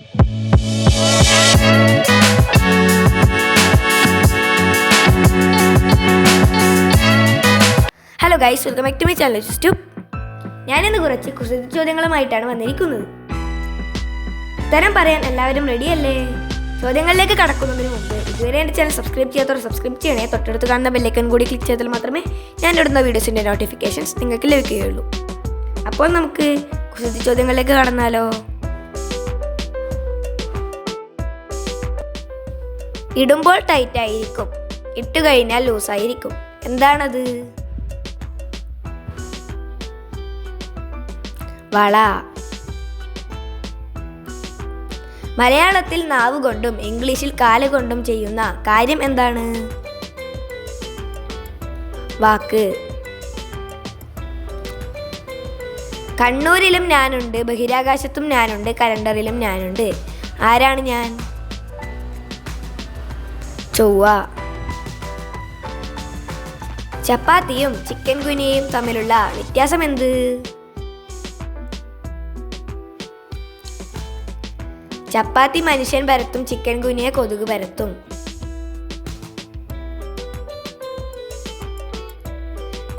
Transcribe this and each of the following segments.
Hello guys, welcome back to my channel just. ഞാനിന്ന് കുറച്ച് കുസൃതി ചോദ്യങ്ങളുമായിട്ടാണ് വന്നിരിക്കുന്നത്. ഉത്തരം പറയാൻ എല്ലാവരും റെഡിയല്ലേ? ചോദ്യങ്ങളിലേക്ക് കടക്കുന്നതിന് മുമ്പ് ഇതുവരെ എൻ്റെ ചാനൽ സബ്സ്ക്രൈബ് ചെയ്യാത്തവർ സബ്സ്ക്രൈബ് ചെയ്യണേ. തൊട്ടടുത്ത് കാണുന്ന ബെല്ലൈക്കൺ കൂടി ക്ലിക്ക് ചെയ്താൽ മാത്രമേ ഞാൻ ഇടുന്ന വീഡിയോസിൻ്റെ നോട്ടിഫിക്കേഷൻസ് നിങ്ങൾക്ക് ലഭിക്കുകയുള്ളൂ. അപ്പോൾ നമുക്ക് കുസൃതി ചോദ്യങ്ങളിലേക്ക് കടന്നാലോ? ഇടുമ്പോൾ ടൈറ്റ് ആയിരിക്കും, ഇട്ട് കഴിഞ്ഞാൽ ലൂസായിരിക്കും. എന്താണത്? വള. മലയാളത്തിൽ നാവ് കൊണ്ടും ഇംഗ്ലീഷിൽ കാലുകൊണ്ടും ചെയ്യുന്ന കാര്യം എന്താണ്? വാക്ക്. കണ്ണൂരിലും ഞാനുണ്ട്, ബഹിരാകാശത്തും ഞാനുണ്ട്, കലണ്ടറിലും ഞാനുണ്ട്. ആരാണ് ഞാൻ? ചൊവ്വ. ചപ്പാത്തിയും ചിക്കൻ ഗുനിയയും തമ്മിലുള്ള വ്യത്യാസം എന്ത്? ചപ്പാത്തി മനുഷ്യൻ പരത്തും, ചിക്കൻ ഗുനിയ കൊതുക് പരത്തും.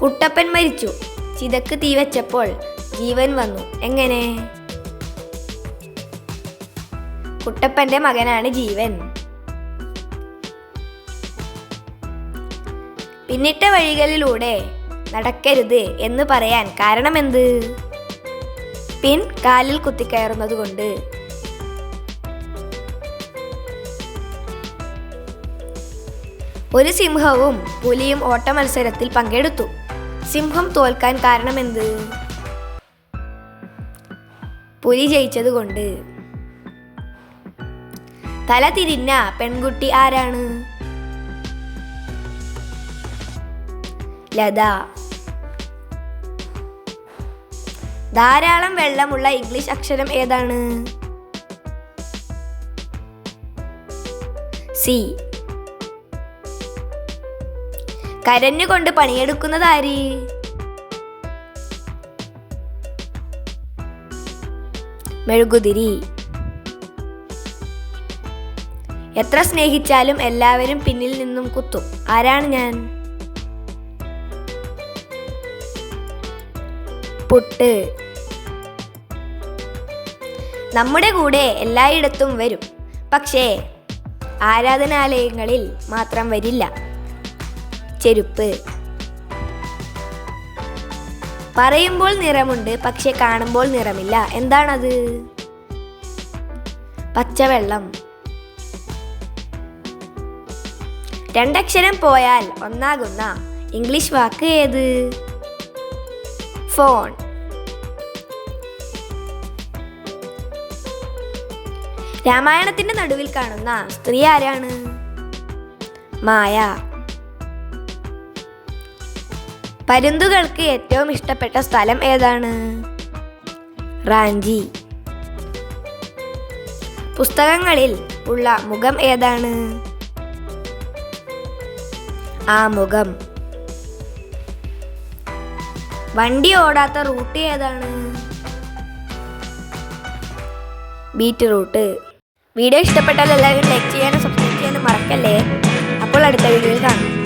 കുട്ടപ്പൻ മരിച്ചു, ചിതക്ക് തീ വെച്ചപ്പോൾ ജീവൻ വന്നു. എങ്ങനെ? കുട്ടപ്പന്റെ മകനാണ് ജീവൻ. പിന്നിട്ട വഴികളിലൂടെ നടക്കരുത് എന്ന് പറയാൻ കാരണമെന്ത്? പിൻ കാലിൽ കുത്തിക്കയറുന്നത് കൊണ്ട്. ഒരു സിംഹവും പുലിയും ഓട്ട മത്സരത്തിൽ പങ്കെടുത്തു. സിംഹം തോൽക്കാൻ കാരണമെന്ത്? പുലി ജയിച്ചതുകൊണ്ട്. തല തിരിഞ്ഞ പെൺകുട്ടി ആരാണ്? ലത. ധാരാളം വെള്ളമുള്ള ഇംഗ്ലീഷ് അക്ഷരം ഏതാണ്? സി. കരഞ്ഞുകൊണ്ട് പണിയെടുക്കുന്നത് ആര്? മെഴുകുതിരി. എത്ര സ്നേഹിച്ചാലും എല്ലാവരും പിന്നിൽ നിന്നും കുത്തും. ആരാണ് ഞാൻ? പുട്ട്. നമ്മുടെ കൂടെ എല്ലായിടത്തും വരും, പക്ഷേ ആരാധനാലയങ്ങളിൽ മാത്രം വരില്ല. ചെരുപ്പ്. പറയുമ്പോൾ നിറമുണ്ട്, പക്ഷെ കാണുമ്പോൾ നിറമില്ല. എന്താണത്? പച്ചവെള്ളം. രണ്ടക്ഷരം പോയാൽ ഒന്നാകുന്ന ഇംഗ്ലീഷ് വാക്ക് ഏത്? ഫോൺ. രാമായണത്തിന്റെ നടുവിൽ കാണുന്ന സ്ത്രീ ആരാണ്? മായ. പരുന്തുകൾക്ക് ഏറ്റവും ഇഷ്ടപ്പെട്ട സ്ഥലം ഏതാണ്? റാഞ്ചി. പുസ്തകങ്ങളിൽ ഉള്ള മുഖം ഏതാണ്? ആമുഖം. വണ്ടി ഓടാത്ത റൂട്ട് ഏതാണ്? ബീറ്റ്റൂട്ട്. വീഡിയോ ഇഷ്ടപ്പെട്ടാൽ എല്ലാവരും ലൈക്ക് ചെയ്യാനും സബ്സ്ക്രൈബ് ചെയ്യാനും മറക്കല്ലേ. അപ്പോൾ അടുത്ത വീഡിയോയിൽ കാണാം.